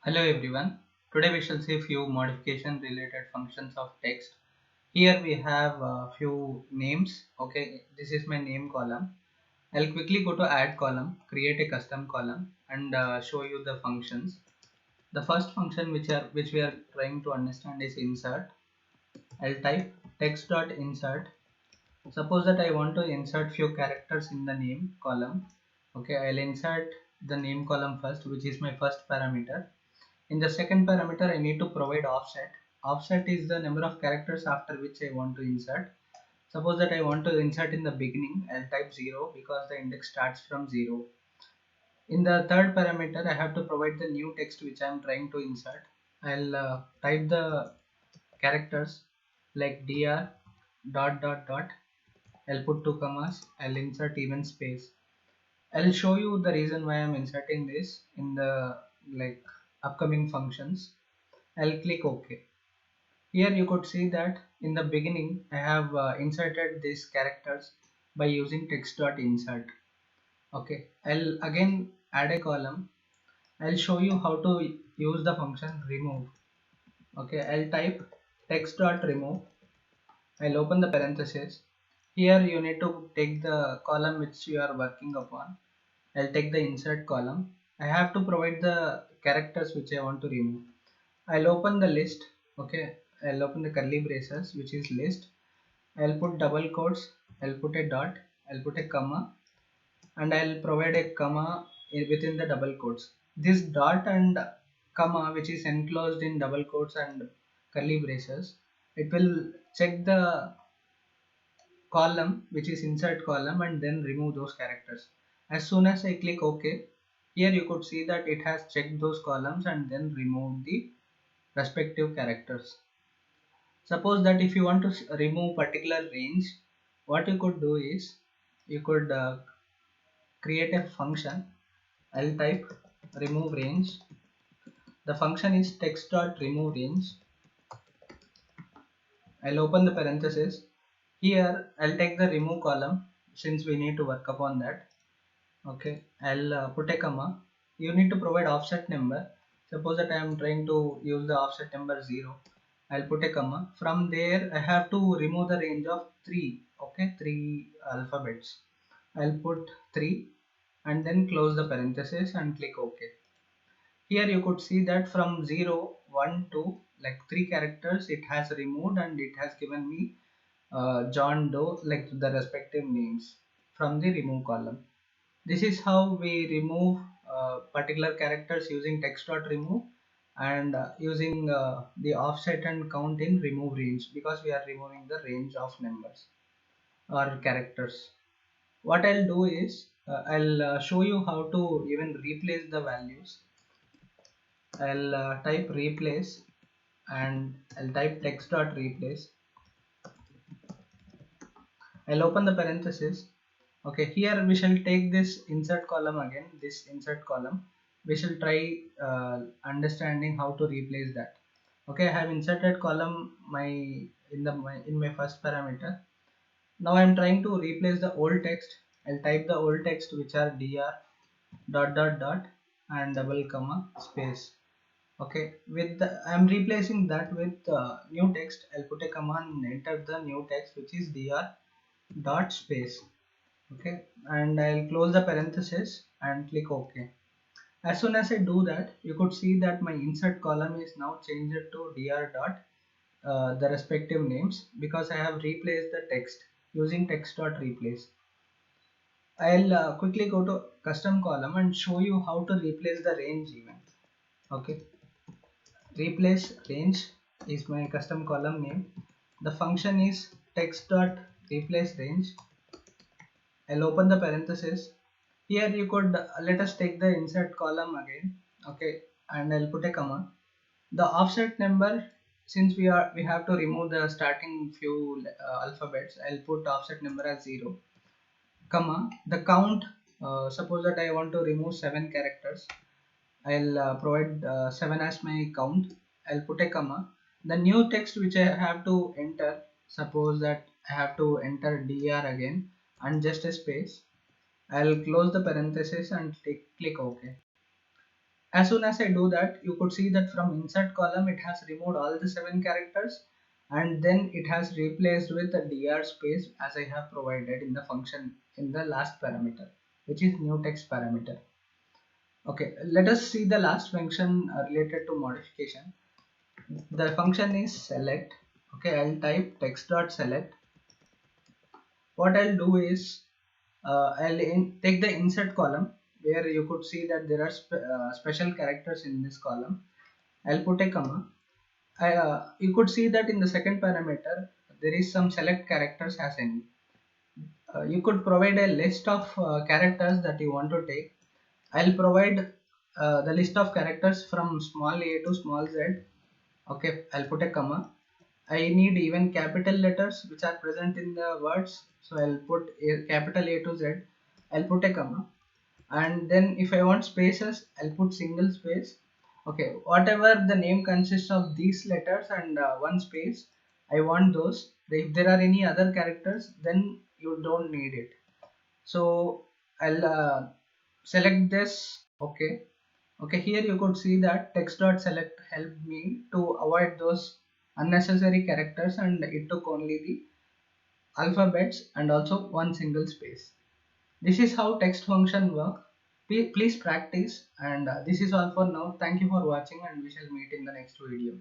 Hello everyone. Today we shall see few modification related functions of text. Here we have a few names. Okay, this is my name column. I'll quickly go to add column, create a custom column, and show you the functions. The first function which we are trying to understand is insert. I'll type text dot insert. Suppose that I want to insert few characters in the name column. Okay, I'll insert the name column first, which is my first parameter. In the second parameter, I need to provide offset. Offset is the number of characters after which I want to insert. Suppose that I want to insert in the beginning, I'll type 0 because the index starts from 0. In the third parameter, I have to provide the new text which I am trying to insert. I'll type the characters like dr dot dot dot. I'll put two commas. I'll insert even space. I'll show you the reason why I'm inserting this in the upcoming functions. I'll click OK. Here you could see that in the beginning I have inserted these characters by using text.insert. Okay, I'll again add a column. I'll show you how to use the function remove. Okay, I'll type text.remove. I'll open the parenthesis. Here you need to take the column which you are working upon. I'll take the insert column. I have to provide the characters which I want to remove. I'll open the list. Okay, I'll open the curly braces which is list. I'll put double quotes. I'll put a dot. I'll put a comma, and I'll provide a comma within the double quotes. This dot and comma which is enclosed in double quotes and curly braces, it will check the column which is insert column and then remove those characters. As soon as I click OK, here you could see that it has checked those columns and then removed the respective characters. Suppose that if you want to remove particular range, what you could do is you could create a function. I'll type remove range. The function is text.remove range. I'll open the parenthesis. Here I'll take the remove column since we need to work upon that. Okay, I'll put a comma. You need to provide offset number. Suppose that I am trying to use the offset number 0. I'll put a comma. From there I have to remove the range of 3. Okay, 3 alphabets. I'll put 3 and then close the parenthesis and click OK. Here you could see that from 0, 1, 2, like 3 characters it has removed and it has given me John Doe, like the respective names from the remove column. This is how we remove particular characters using text.remove and using the offset and count in remove range, because we are removing the range of numbers or characters. What I'll do is I'll show you how to even replace the values. I'll type replace and I'll type text.replace. I'll open the parenthesis. Okay, here we shall take this insert column again, this insert column. We shall try understanding how to replace that. Okay, I have inserted column in my first parameter. Now I am trying to replace the old text. I'll type the old text which are dr dot dot dot and double comma space. Okay, I'm replacing that with new text. I'll put a comma and enter the new text which is dr dot space. Okay, and I'll close the parenthesis and click OK. As soon as I do that, you could see that my insert column is now changed to dr dot the respective names, because I have replaced the text using text dot replace. I'll quickly go to custom column and show you how to replace the range even. Okay, replace range is my custom column name. The function is text dot replace range. I'll open the parenthesis. Here you could let us take the insert column again. Okay, and I'll put a comma. The offset number, since we have to remove the starting few alphabets, I'll put offset number as 0, comma. The count, suppose that I want to remove 7 characters, I'll provide 7 as my count. I'll put a comma. The new text which I have to enter, suppose that I have to enter dr again and just a space. I'll close the parenthesis and click OK. As soon as I do that, you could see that from insert column it has removed all the 7 characters, and then it has replaced with a dr space as I have provided in the function in the last parameter, which is new text parameter. Okay, let us see the last function related to modification. The function is select. Okay, I'll type text dot select. What I'll do is take the insert column where you could see that there are special characters in this column. I'll put a comma. You could see that in the second parameter there is some select characters as any. You could provide a list of characters that you want to take. I'll provide the list of characters from small a to small z. Okay, I'll put a comma. I need even capital letters which are present in the words, so I'll put capital A to Z. I'll put a comma, and then if I want spaces, I'll put single space. Okay, whatever the name consists of these letters and one space, I want those. If there are any other characters, then you don't need it. So I'll select this. Okay. Okay, here you could see that text.select helped me to avoid those unnecessary characters, and it took only the alphabets and also one single space. This is how text function work. Please practice, and this is all for now. Thank you for watching, and we shall meet in the next video.